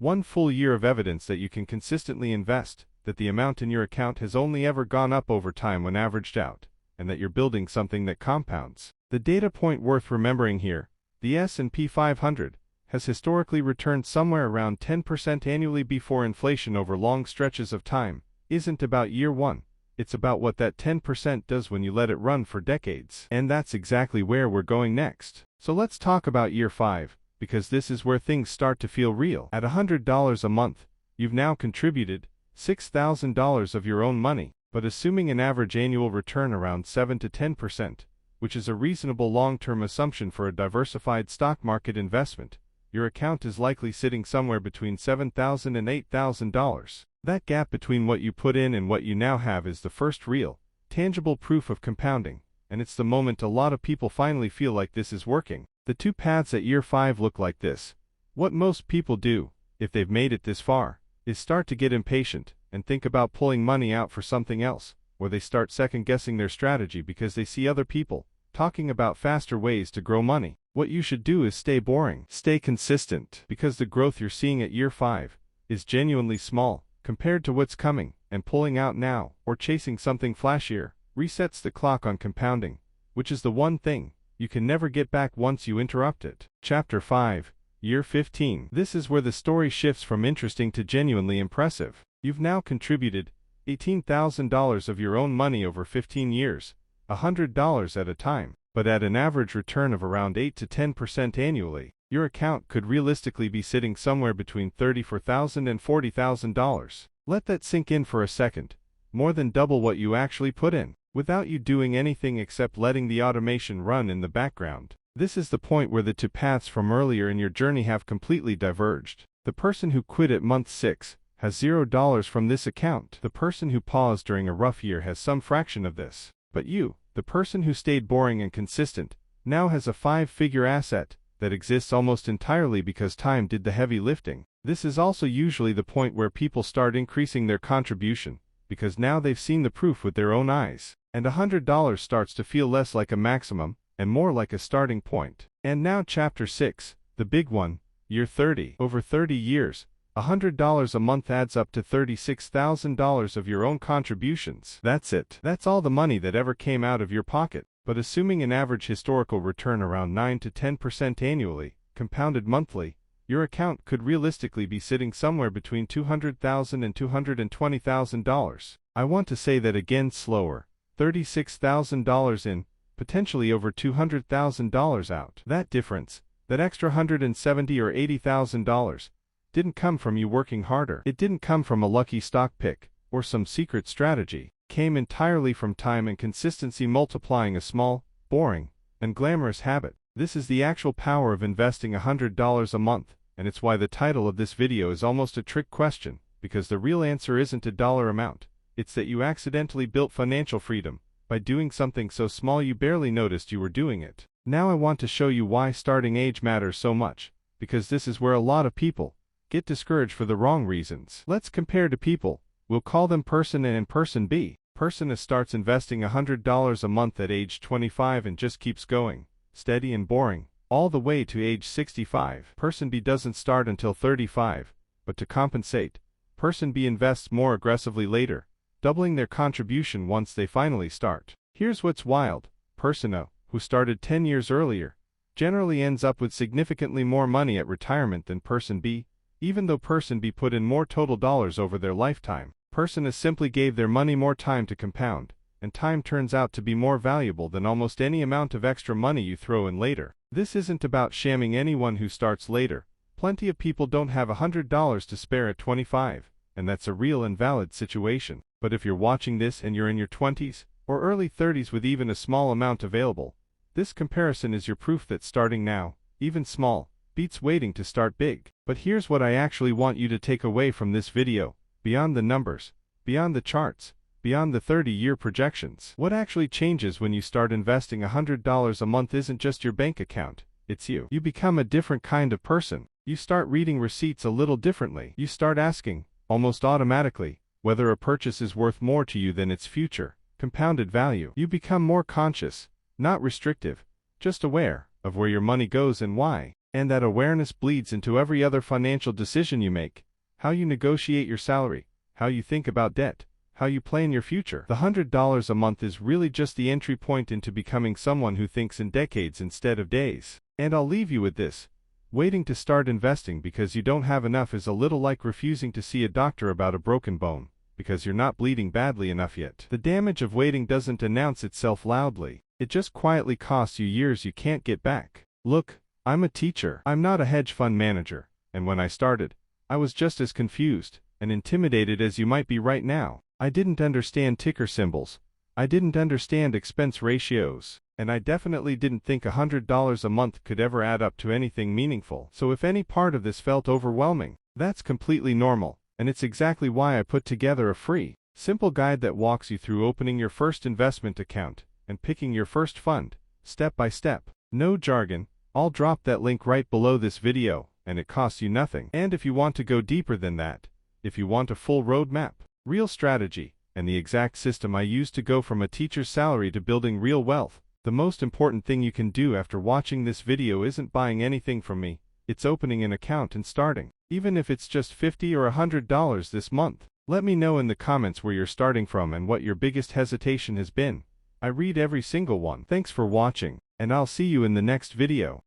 1 full year of evidence that you can consistently invest, that the amount in your account has only ever gone up over time when averaged out, and that you're building something that compounds. The data point worth remembering here, the S&P 500, has historically returned somewhere around 10% annually before inflation over long stretches of time, isn't about year one. It's about what that 10% does when you let it run for decades. And that's exactly where we're going next. So let's talk about year 5, because this is where things start to feel real. At $100 a month, you've now contributed $6,000 of your own money, but assuming an average annual return around 7 to 10%, which is a reasonable long-term assumption for a diversified stock market investment, your account is likely sitting somewhere between $7,000 and $8,000. That gap between what you put in and what you now have is the first real, tangible proof of compounding, and it's the moment a lot of people finally feel like this is working. The two paths at year 5 look like this. What most people do, if they've made it this far, is start to get impatient and think about pulling money out for something else, or they start second-guessing their strategy because they see other people talking about faster ways to grow money. What you should do is stay boring, stay consistent, because the growth you're seeing at year 5 is genuinely small compared to what's coming, and pulling out now, or chasing something flashier, resets the clock on compounding, which is the one thing you can never get back once you interrupt it. Chapter 5, Year 15. This is where the story shifts from interesting to genuinely impressive. You've now contributed $18,000 of your own money over 15 years, $100 at a time, but at an average return of around 8 to 10% annually. Your account could realistically be sitting somewhere between $34,000 and $40,000. Let that sink in for a second. More than double what you actually put in, without you doing anything except letting the automation run in the background. This is the point where the two paths from earlier in your journey have completely diverged. The person who quit at month 6 has $0 from this account. The person who paused during a rough year has some fraction of this. But you, the person who stayed boring and consistent, now has a 5-figure asset that exists almost entirely because time did the heavy lifting. This is also usually the point where people start increasing their contribution, because now they've seen the proof with their own eyes, and $100 starts to feel less like a maximum, and more like a starting point. And now Chapter 6, the big one, Year 30. Over 30 years, $100 a month adds up to $36,000 of your own contributions. That's it. That's all the money that ever came out of your pocket. But assuming an average historical return around 9 to 10% annually, compounded monthly, your account could realistically be sitting somewhere between $200,000 and $220,000. I want to say that again slower. $36,000 in, potentially over $200,000 out. That difference, that extra $170,000 or $80,000, didn't come from you working harder. It didn't come from a lucky stock pick or some secret strategy. Came entirely from time and consistency multiplying a small, boring, and glamorous habit. This is the actual power of investing $100 a month, and it's why the title of this video is almost a trick question, because the real answer isn't a dollar amount, it's that you accidentally built financial freedom by doing something so small you barely noticed you were doing it. Now I want to show you why starting age matters so much, because this is where a lot of people get discouraged for the wrong reasons. Let's compare two people. We'll call them Person A and Person B. Person A starts investing $100 a month at age 25 and just keeps going, steady and boring, all the way to age 65. Person B doesn't start until 35, but to compensate, Person B invests more aggressively later, doubling their contribution once they finally start. Here's what's wild. Person A, who started 10 years earlier, generally ends up with significantly more money at retirement than Person B, even though Person B put in more total dollars over their lifetime. Person A simply gave their money more time to compound, and time turns out to be more valuable than almost any amount of extra money you throw in later. This isn't about shamming anyone who starts later. Plenty of people don't have $100 to spare at 25, and that's a real and valid situation. But if you're watching this and you're in your 20s or early 30s with even a small amount available, this comparison is your proof that starting now, even small, beats waiting to start big. But here's what I actually want you to take away from this video. Beyond the numbers, beyond the charts, beyond the 30-year projections. What actually changes when you start investing $100 a month isn't just your bank account, it's you. You become a different kind of person. You start reading receipts a little differently. You start asking, almost automatically, whether a purchase is worth more to you than its future compounded value. You become more conscious, not restrictive, just aware of where your money goes and why. And that awareness bleeds into every other financial decision you make: how you negotiate your salary, how you think about debt, how you plan your future. The $100 a month is really just the entry point into becoming someone who thinks in decades instead of days. And I'll leave you with this: waiting to start investing because you don't have enough is a little like refusing to see a doctor about a broken bone, because you're not bleeding badly enough yet. The damage of waiting doesn't announce itself loudly. It just quietly costs you years you can't get back. Look, I'm a teacher. I'm not a hedge fund manager, and when I started, I was just as confused and intimidated as you might be right now. I didn't understand ticker symbols, I didn't understand expense ratios, and I definitely didn't think $100 a month could ever add up to anything meaningful. So if any part of this felt overwhelming, that's completely normal, and it's exactly why I put together a free, simple guide that walks you through opening your first investment account and picking your first fund, step by step. No jargon. I'll drop that link right below this video, and it costs you nothing. And if you want to go deeper than that, if you want a full roadmap, real strategy, and the exact system I use to go from a teacher's salary to building real wealth, the most important thing you can do after watching this video isn't buying anything from me, it's opening an account and starting. Even if it's just $50 or $100 this month. Let me know in the comments where you're starting from and what your biggest hesitation has been. I read every single one. Thanks for watching, and I'll see you in the next video.